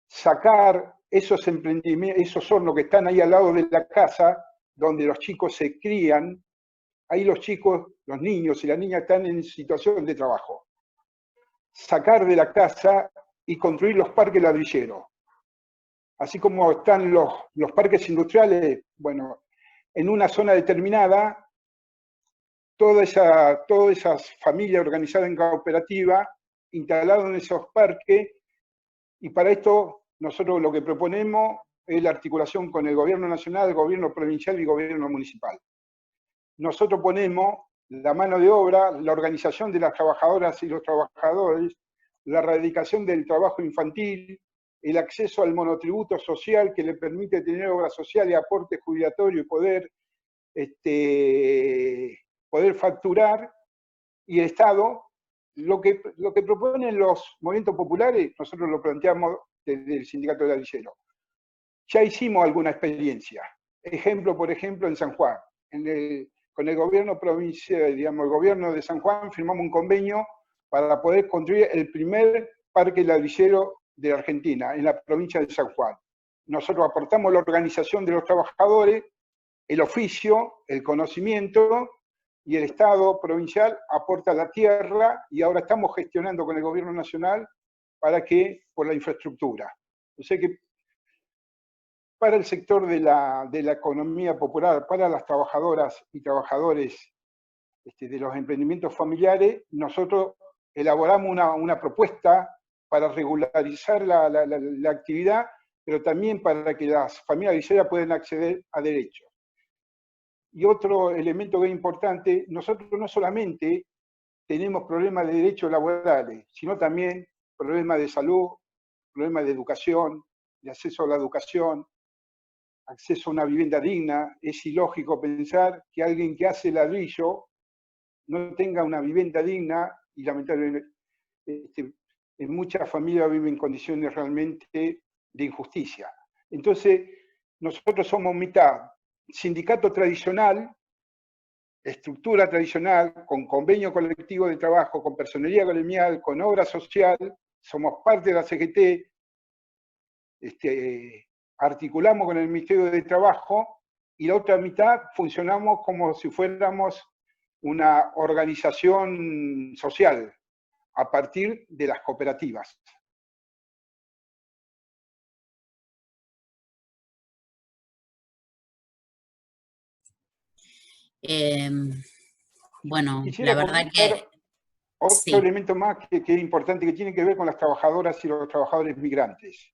Sacar esos emprendimientos, esos hornos que están ahí al lado de la casa, donde los chicos se crían, ahí los chicos, los niños y las niñas están en situación de trabajo. Sacar de la casa y construir los parques ladrilleros. Así como están los parques industriales, bueno, en una zona determinada, todas esas familias organizadas en cooperativa, instaladas en esos parques, y para esto nosotros lo que proponemos es la articulación con el gobierno nacional, el gobierno provincial y el gobierno municipal. Nosotros ponemos la mano de obra, la organización de las trabajadoras y los trabajadores, la erradicación del trabajo infantil, el acceso al monotributo social que le permite tener obra social y aporte jubilatorio y poder facturar, y el Estado, lo que proponen los movimientos populares, nosotros lo planteamos desde el Sindicato de Ladrilleros. Ya hicimos alguna experiencia. Ejemplo, por ejemplo, en San Juan. Con el gobierno provincial, digamos, el gobierno de San Juan, firmamos un convenio para poder construir el primer parque ladrillero de Argentina, en la provincia de San Juan. Nosotros aportamos la organización de los trabajadores, el oficio, el conocimiento, y el Estado provincial aporta la tierra, y ahora estamos gestionando con el gobierno nacional por la infraestructura. O sea que para el sector de la economía popular, para las trabajadoras y trabajadores de los emprendimientos familiares, nosotros elaboramos una propuesta para regularizar la actividad, pero también para que las familias ladrilleras puedan acceder a derechos. Y otro elemento que es importante, nosotros no solamente tenemos problemas de derechos laborales, sino también problemas de salud, problemas de educación, de acceso a la educación, acceso a una vivienda digna. Es ilógico pensar que alguien que hace ladrillo no tenga una vivienda digna, y lamentablemente en muchas familias viven en condiciones realmente de injusticia. Entonces, nosotros somos mitad sindicato tradicional, estructura tradicional, con convenio colectivo de trabajo, con personería gremial, con obra social, somos parte de la CGT, articulamos con el Ministerio de Trabajo, y la otra mitad funcionamos como si fuéramos una organización social, a partir de las cooperativas. Bueno, Quisiera la verdad que... Otro sí. elemento más que es importante, que tiene que ver con las trabajadoras y los trabajadores migrantes.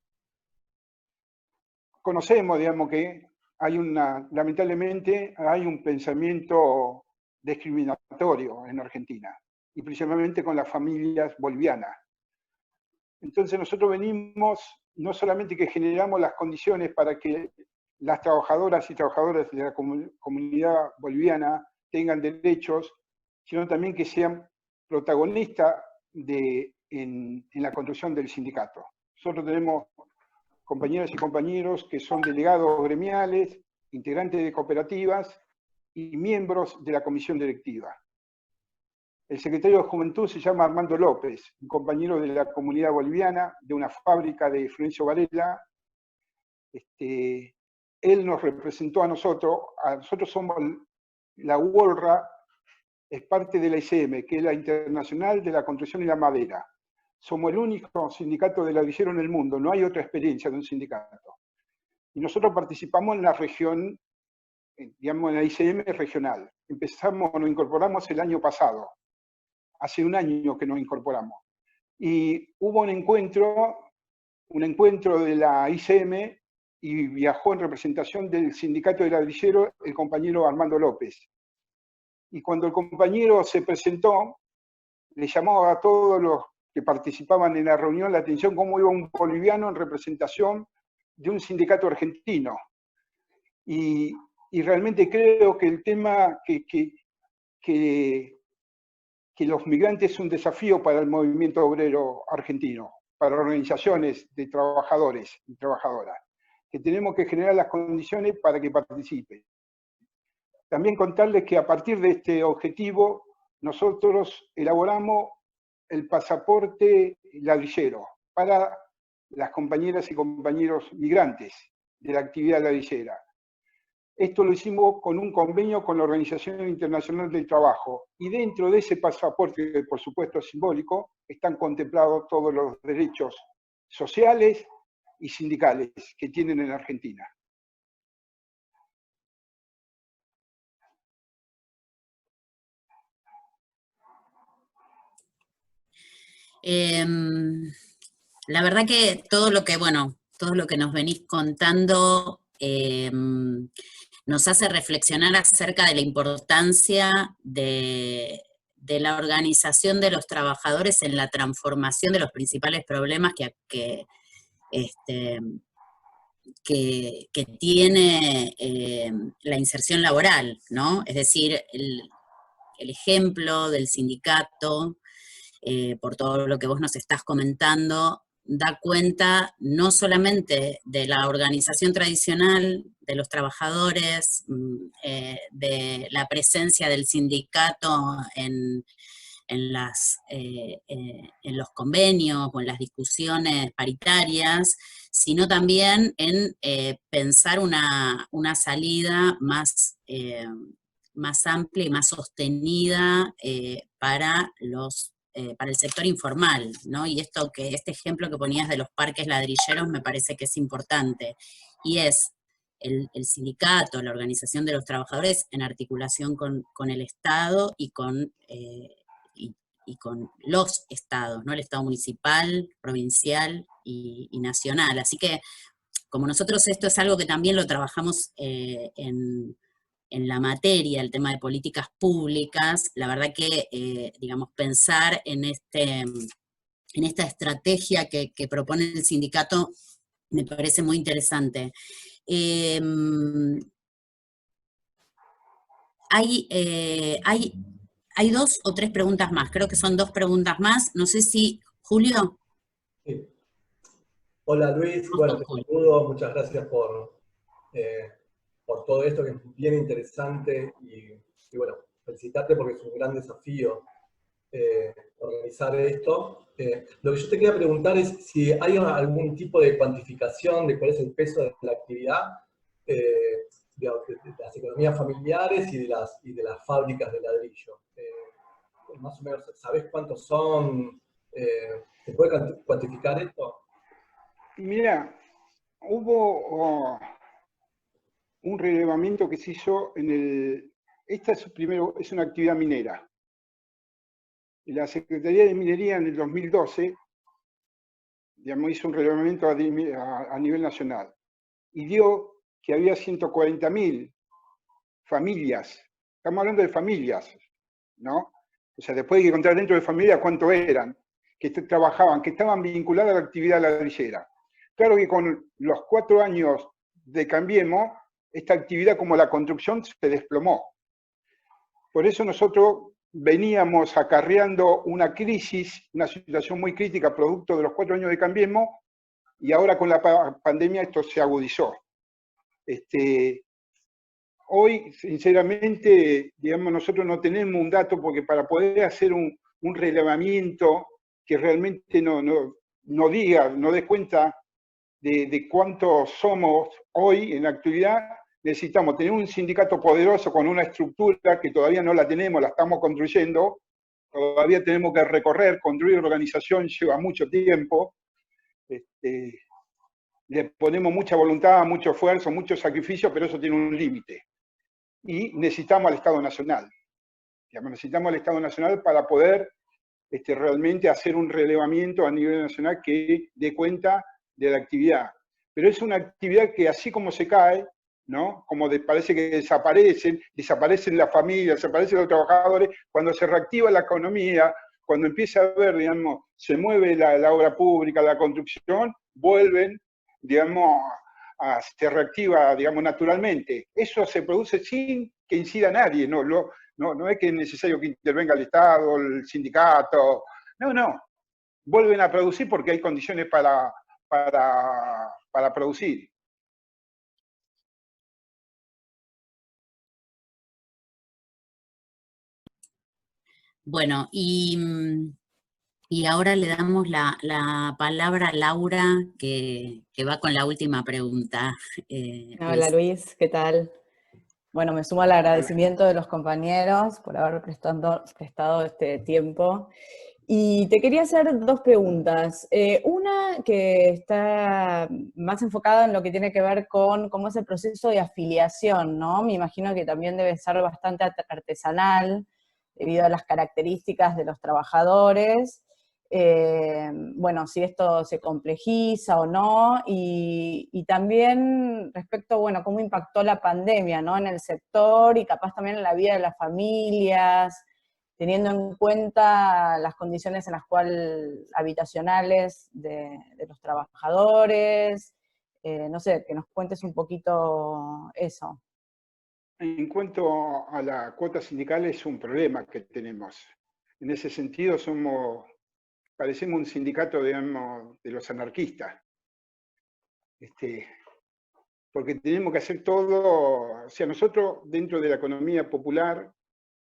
Conocemos, digamos, que lamentablemente hay un pensamiento discriminatorio en Argentina, y principalmente con las familias bolivianas. Entonces nosotros venimos, no solamente que generamos las condiciones para que las trabajadoras y trabajadores de la comunidad boliviana tengan derechos, sino también que sean protagonistas en la construcción del sindicato. Nosotros tenemos compañeras y compañeros que son delegados gremiales, integrantes de cooperativas y miembros de la comisión directiva. El secretario de Juventud se llama Armando López, un compañero de la comunidad boliviana, de una fábrica de Florencio Varela. Él nos representó a nosotros somos la UOLRA, es parte de la ICM, que es la Internacional de la Construcción y la Madera. Somos el único sindicato de ladrillero en el mundo, no hay otra experiencia de un sindicato. Y nosotros participamos en la región, digamos en la ICM regional. Nos incorporamos el año pasado. Hace un año que nos incorporamos. Y hubo un encuentro de la ICM, y viajó en representación del sindicato de ladrilleros el compañero Armando López. Y cuando el compañero se presentó, le llamó a todos los que participaban en la reunión la atención cómo iba un boliviano en representación de un sindicato argentino. Y realmente creo que el tema que los migrantes es un desafío para el movimiento obrero argentino, para organizaciones de trabajadores y trabajadoras, que tenemos que generar las condiciones para que participen. También contarles que a partir de este objetivo, nosotros elaboramos el pasaporte ladrillero para las compañeras y compañeros migrantes de la actividad ladrillera. Esto lo hicimos con un convenio con la Organización Internacional del Trabajo, y dentro de ese pasaporte, que por supuesto es simbólico, están contemplados todos los derechos sociales y sindicales que tienen en Argentina. La verdad que todo lo que nos venís contando nos hace reflexionar acerca de la importancia de la organización de los trabajadores en la transformación de los principales problemas que tiene la inserción laboral, ¿no? Es decir, el ejemplo del sindicato, por todo lo que vos nos estás comentando, da cuenta no solamente de la organización tradicional de los trabajadores, de la presencia del sindicato en los convenios o en las discusiones paritarias, sino también en pensar una salida más amplia y más sostenida para el sector informal, ¿no? Y este ejemplo que ponías de los parques ladrilleros me parece que es importante, y es el sindicato, la organización de los trabajadores en articulación con el Estado y con los estados, ¿no? El Estado municipal, provincial y nacional. Así que, como nosotros esto es algo que también lo trabajamos en la materia, el tema de políticas públicas, la verdad que, digamos, pensar en esta estrategia que propone el sindicato me parece muy interesante. Hay 2 o 3 preguntas más, creo que son 2 preguntas más, no sé si, Julio. Sí. Hola Luis, bueno, te saludo, muchas gracias por todo esto que es bien interesante y bueno, felicitarte porque es un gran desafío organizar esto. Lo que yo te quería preguntar es si hay algún tipo de cuantificación de cuál es el peso de la actividad de las economías familiares y de las fábricas de ladrillo. Más o menos, ¿sabés cuántos son? ¿Se puede cuantificar esto? Mira, hubo un relevamiento que se hizo esta es una actividad minera. La Secretaría de Minería en el 2012, digamos, hizo un relevamiento a nivel nacional y dio que había 140.000 familias, estamos hablando de familias, ¿no? O sea, después hay que contar dentro de familias cuánto eran, que trabajaban, que estaban vinculadas a la actividad ladrillera. Claro que con los 4 años de Cambiemos, esta actividad como la construcción se desplomó. Por eso nosotros veníamos acarreando una crisis, una situación muy crítica producto de los 4 años de Cambiemos, y ahora con la pandemia esto se agudizó. Hoy, sinceramente, digamos, nosotros no tenemos un dato porque para poder hacer un relevamiento que realmente no dé cuenta de cuántos somos hoy en la actividad, necesitamos tener un sindicato poderoso con una estructura que todavía no la tenemos, la estamos construyendo, todavía tenemos que recorrer, construir organización lleva mucho tiempo, le ponemos mucha voluntad, mucho esfuerzo, mucho sacrificio, pero eso tiene un límite. Y necesitamos al Estado Nacional. Digamos, necesitamos al Estado Nacional para poder realmente hacer un relevamiento a nivel nacional que dé cuenta de la actividad. Pero es una actividad que así como se cae, ¿no? Como parece que desaparecen las familias, desaparecen los trabajadores, cuando se reactiva la economía, cuando empieza a ver, digamos, se mueve la obra pública, la construcción, vuelven, digamos, se reactiva, digamos, naturalmente. Eso se produce sin que incida nadie, no es que es necesario que intervenga el Estado, el sindicato, no. Vuelven a producir porque hay condiciones para producir. Bueno, y ahora le damos la palabra a Laura, que va con la última pregunta. Hola Luis, ¿qué tal? Bueno, me sumo al agradecimiento de los compañeros por haber prestado este tiempo. Y te quería hacer 2 preguntas. Una que está más enfocada en lo que tiene que ver con cómo es el proceso de afiliación, ¿no? Me imagino que también debe ser bastante artesanal, debido a las características de los trabajadores. Bueno, si esto se complejiza o no, y también respecto, bueno, cómo impactó la pandemia, ¿no? En el sector y capaz también en la vida de las familias, teniendo en cuenta las condiciones en las cuales habitacionales de los trabajadores, no sé, que nos cuentes un poquito eso. En cuanto a la cuota sindical, es un problema que tenemos. En ese sentido, somos parecemos un sindicato, digamos, de los anarquistas. Porque tenemos que hacer todo, o sea, nosotros dentro de la economía popular,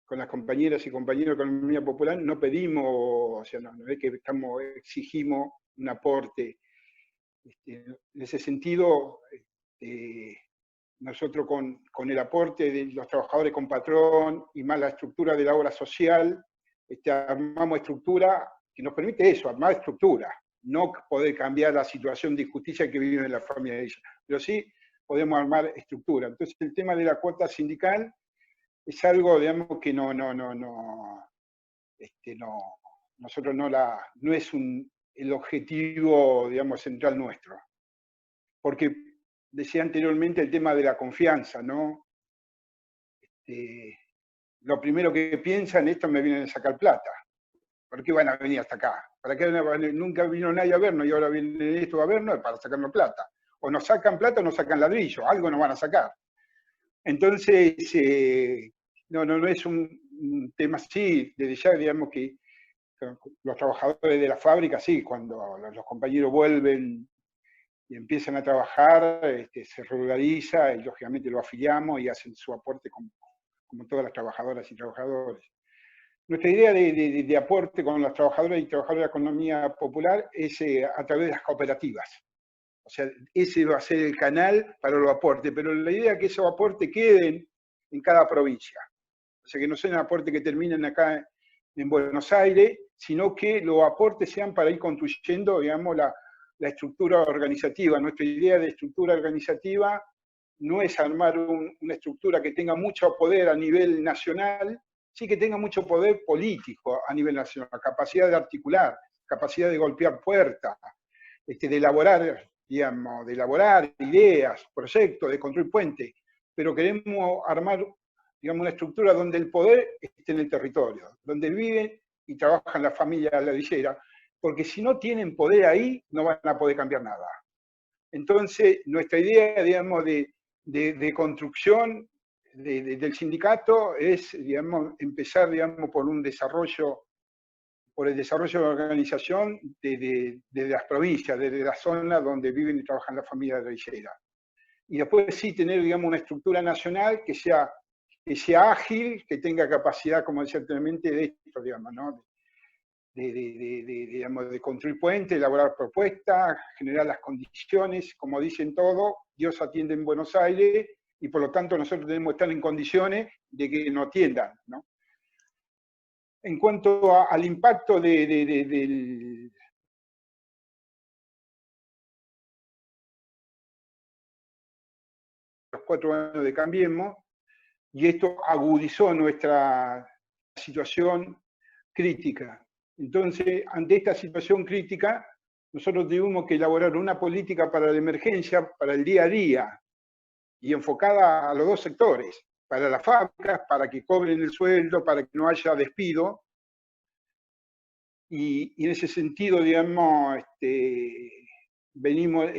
con las compañeras y compañeros de la economía popular, no pedimos, o sea, no es que exigimos un aporte. En ese sentido, nosotros con el aporte de los trabajadores con patrón y más la estructura de la obra social, armamos estructura que nos permite eso, armar estructura, no poder cambiar la situación de injusticia que viven en la familia de ella, pero sí podemos armar estructura. Entonces el tema de la cuota sindical es algo, digamos, que nosotros no es el objetivo, digamos, central nuestro. Porque decía anteriormente el tema de la confianza, ¿no? Lo primero que piensan, esto me vienen a sacar plata. ¿Por qué van a venir hasta acá? ¿Para qué nunca vino nadie a vernos y ahora viene esto a vernos? Para sacarnos plata. O nos sacan plata o nos sacan ladrillo, algo nos van a sacar. Entonces, no es un tema así, desde ya, digamos que los trabajadores de la fábrica, sí, cuando los compañeros vuelven y empiezan a trabajar, se regulariza y lógicamente lo afiliamos y hacen su aporte como todas las trabajadoras y trabajadores. Nuestra idea de aporte con los trabajadores y trabajadoras de la economía popular es a través de las cooperativas. O sea, ese va a ser el canal para los aportes, pero la idea es que esos aportes queden en cada provincia. O sea, que no sean aportes que terminen acá en Buenos Aires, sino que los aportes sean para ir construyendo, digamos, la estructura organizativa. Nuestra idea de estructura organizativa no es armar una estructura que tenga mucho poder a nivel nacional, sí que tenga mucho poder político a nivel nacional, capacidad de articular, capacidad de golpear puertas, de elaborar, digamos, de elaborar ideas, proyectos, de construir puentes, pero queremos armar, digamos, una estructura donde el poder esté en el territorio, donde viven y trabajan las familias ladrilleras, porque si no tienen poder ahí, no van a poder cambiar nada. Entonces, nuestra idea, digamos, de construcción del sindicato es, digamos, empezar, digamos, por el desarrollo de la organización desde las provincias, desde la zona donde viven y trabajan las familias ladrilleras. Y después sí tener, digamos, una estructura nacional que sea ágil, que tenga capacidad, como decía anteriormente, de esto, digamos, ¿no? Digamos, de construir puentes, elaborar propuestas, generar las condiciones, como dicen todos, Dios atiende en Buenos Aires, y por lo tanto nosotros tenemos que estar en condiciones de que nos atiendan, ¿no? En cuanto al impacto del los 4 años de Cambiemos, y esto agudizó nuestra situación crítica. Entonces, ante esta situación crítica, nosotros tuvimos que elaborar una política para la emergencia, para el día a día, y enfocada a los dos sectores, para las fábricas, para que cobren el sueldo, para que no haya despido. Y en ese sentido, digamos, venimos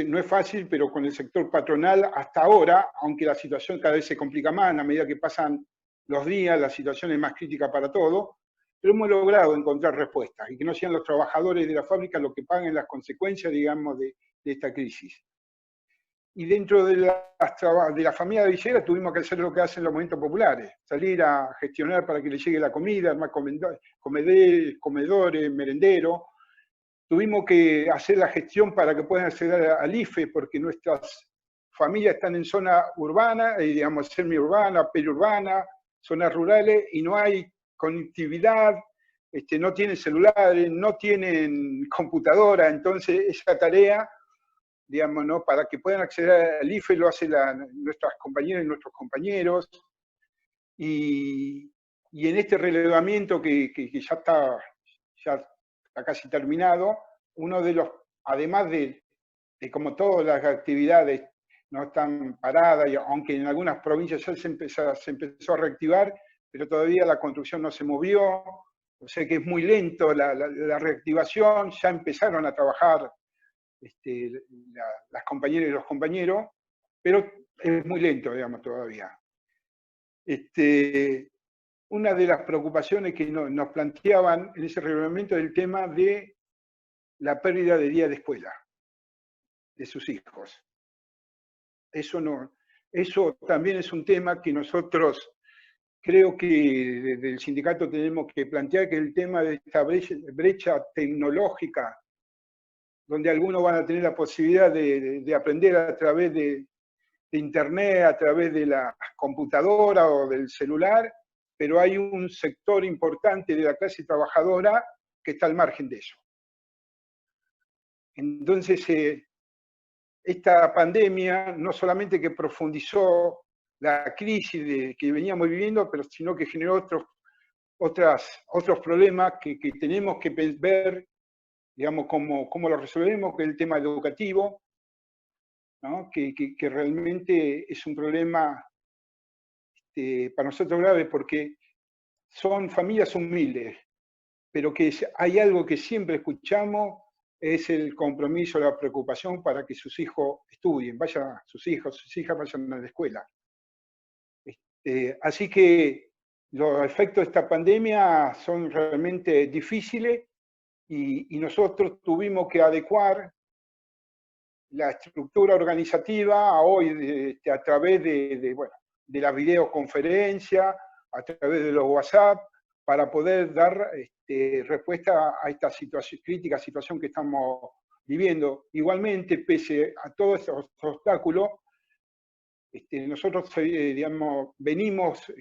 no es fácil, pero con el sector patronal hasta ahora, aunque la situación cada vez se complica más, a medida que pasan los días, la situación es más crítica para todo, pero hemos logrado encontrar respuestas y que no sean los trabajadores de la fábrica los que paguen las consecuencias, digamos, de esta crisis. Y dentro de la familia ladrillera tuvimos que hacer lo que hacen los movimientos populares, salir a gestionar para que le llegue la comida, armar comedores, merenderos. Tuvimos que hacer la gestión para que puedan acceder al IFE, porque nuestras familias están en zona urbana, digamos, semiurbana, periurbana, zonas rurales, y no hay conectividad, no tienen celulares, no tienen computadora, entonces esa tarea, digamos, ¿no? Para que puedan acceder al IFE lo hacen nuestras compañeras y nuestros compañeros, y en este relevamiento que ya está casi terminado, uno de los, además de como todas las actividades no están paradas, y aunque en algunas provincias ya se empezó a reactivar, pero todavía la construcción no se movió, o sea que es muy lento la reactivación, ya empezaron a trabajar las compañeras y los compañeros, pero es muy lento, digamos, todavía. una de las preocupaciones que nos planteaban en ese reglamento es el tema de la pérdida de día de escuela de sus hijos. Eso también es un tema que nosotros creo que desde el sindicato tenemos que plantear, que el tema de esta brecha tecnológica, donde algunos van a tener la posibilidad de aprender a través de internet, a través de la computadora o del celular, pero hay un sector importante de la clase trabajadora que está al margen de eso. Entonces, esta pandemia no solamente que profundizó la crisis que veníamos viviendo, pero sino que generó otros problemas que tenemos que ver, digamos, cómo lo resolvemos, que es el tema educativo, ¿no? que realmente es un problema para nosotros grave, porque son familias humildes, pero que hay algo que siempre escuchamos, es el compromiso, la preocupación para que sus hijos estudien, sus hijas vayan a la escuela. Así que los efectos de esta pandemia son realmente difíciles y nosotros tuvimos que adecuar la estructura organizativa a hoy a través de la videoconferencia, a través de los WhatsApp, para poder dar respuesta a esta crítica situación que estamos viviendo. Igualmente, pese a todos estos obstáculos, nosotros digamos, venimos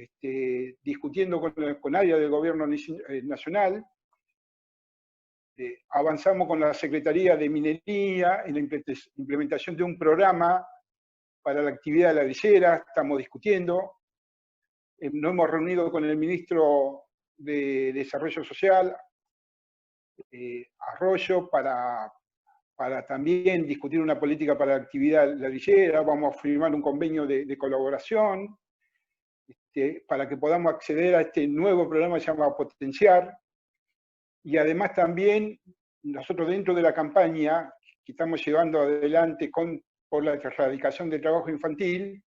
discutiendo con áreas del gobierno nacional, avanzamos con la Secretaría de Minería en la implementación de un programa para la actividad ladrillera, estamos discutiendo, nos hemos reunido con el ministro de Desarrollo Social, Arroyo, para también discutir una política para la actividad ladrillera, vamos a firmar un convenio de colaboración, para que podamos acceder a este nuevo programa que se llama Potenciar, y además también nosotros dentro de la campaña que estamos llevando adelante por la erradicación del trabajo infantil,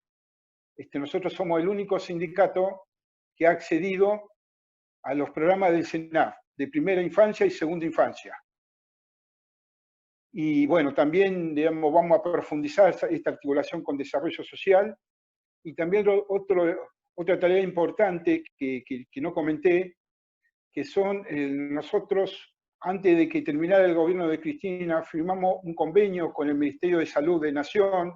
nosotros somos el único sindicato que ha accedido a los programas del SENAF, de primera infancia y segunda infancia. Y bueno, también digamos, vamos a profundizar esta articulación con desarrollo social, y también otra tarea importante que no comenté, que son nosotros, antes de que terminara el gobierno de Cristina, firmamos un convenio con el Ministerio de Salud de Nación,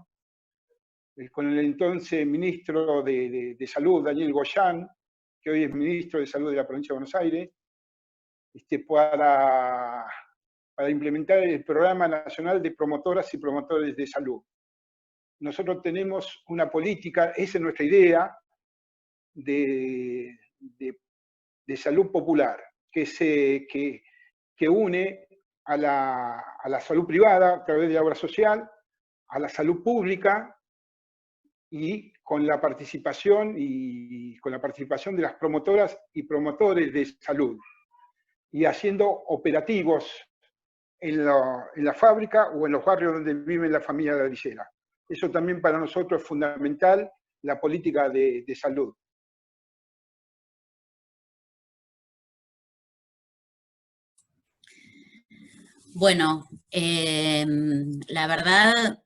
con el entonces ministro de Salud, Daniel Goyán, que hoy es ministro de Salud de la provincia de Buenos Aires, para implementar el Programa Nacional de Promotoras y Promotores de Salud. Nosotros tenemos una política, esa es nuestra idea, de salud popular, que une a la salud privada a través de la obra social, a la salud pública, y con la participación de las promotoras y promotores de salud, y haciendo operativos en la fábrica o en los barrios donde vive la familia ladrillera. Eso también para nosotros es fundamental, la política de salud. Bueno, la verdad,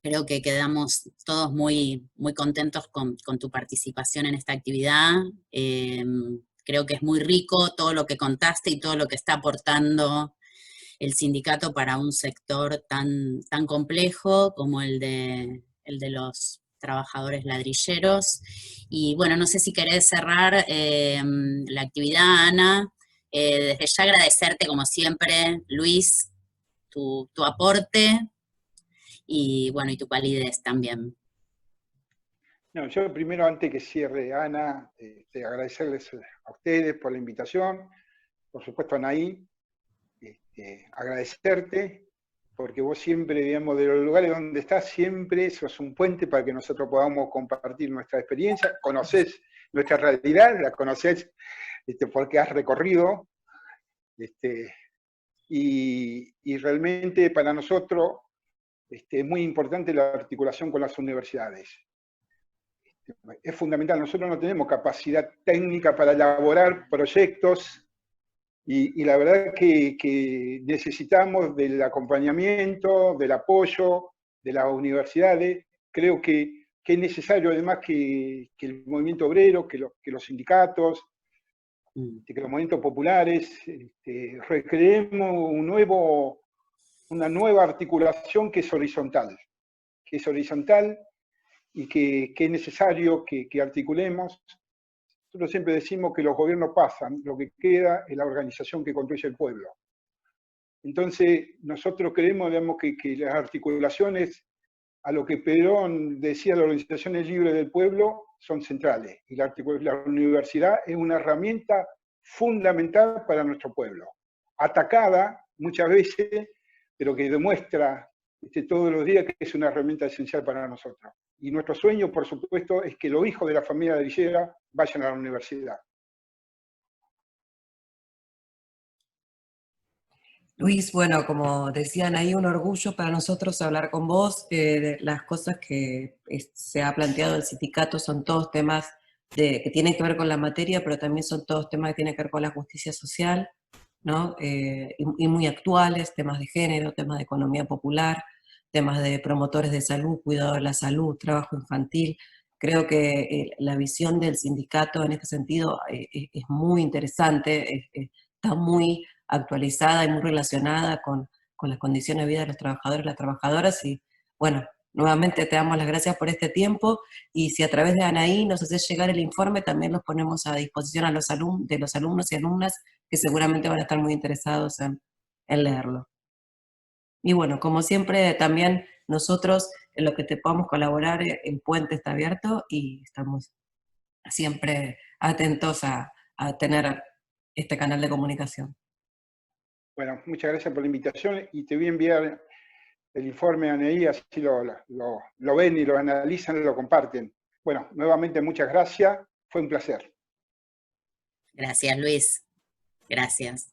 creo que quedamos todos muy, muy contentos con tu participación en esta actividad. Creo que es muy rico todo lo que contaste y todo lo que está aportando el sindicato para un sector tan complejo como el de los trabajadores ladrilleros. Y bueno, no sé si querés cerrar la actividad, Ana. Desde ya agradecerte, como siempre, Luis, tu aporte y bueno, y tu calidez también. No, yo primero, antes que cierre, Ana, agradecerles a ustedes por la invitación, por supuesto a Anaí, agradecerte, porque vos siempre, digamos, de los lugares donde estás, siempre sos un puente para que nosotros podamos compartir nuestra experiencia, conocés nuestra realidad, la conocés porque has recorrido, y realmente para nosotros es muy importante la articulación con las universidades. es fundamental. Nosotros no tenemos capacidad técnica para elaborar proyectos y la verdad que necesitamos del acompañamiento, del apoyo de las universidades. Creo que es necesario además que el movimiento obrero, que los sindicatos, que los movimientos populares recreemos una nueva articulación que es horizontal y que es necesario que articulemos. Nosotros siempre decimos que los gobiernos pasan, lo que queda es la organización que construye el pueblo. Entonces, nosotros creemos, digamos, que las articulaciones, a lo que Perón decía, las organizaciones libres del pueblo, son centrales. Y la universidad es una herramienta fundamental para nuestro pueblo. Atacada muchas veces, pero que demuestra todos los días que es una herramienta esencial para nosotros. Y nuestro sueño, por supuesto, es que los hijos de la familia de Villera vayan a la universidad. Luis, bueno, como decían ahí, un orgullo para nosotros hablar con vos. De las cosas que se ha planteado el sindicato son todos temas que tienen que ver con la materia, pero también son todos temas que tienen que ver con la justicia social, ¿no? Y muy actuales, temas de género, temas de economía popular, temas de promotores de salud, cuidado de la salud, trabajo infantil. Creo que la visión del sindicato en este sentido es muy interesante, está muy actualizada y muy relacionada con las condiciones de vida de los trabajadores y las trabajadoras. Y bueno, nuevamente te damos las gracias por este tiempo, y si a través de Anaí nos haces llegar el informe, también los ponemos a disposición de los alumnos y alumnas que seguramente van a estar muy interesados en leerlo. Y bueno, como siempre, también nosotros, en lo que te podamos colaborar, el puente está abierto y estamos siempre atentos a tener este canal de comunicación. Bueno, muchas gracias por la invitación y te voy a enviar el informe a Anaí, así lo ven y lo analizan y lo comparten. Bueno, nuevamente muchas gracias, fue un placer. Gracias, Luis. Gracias.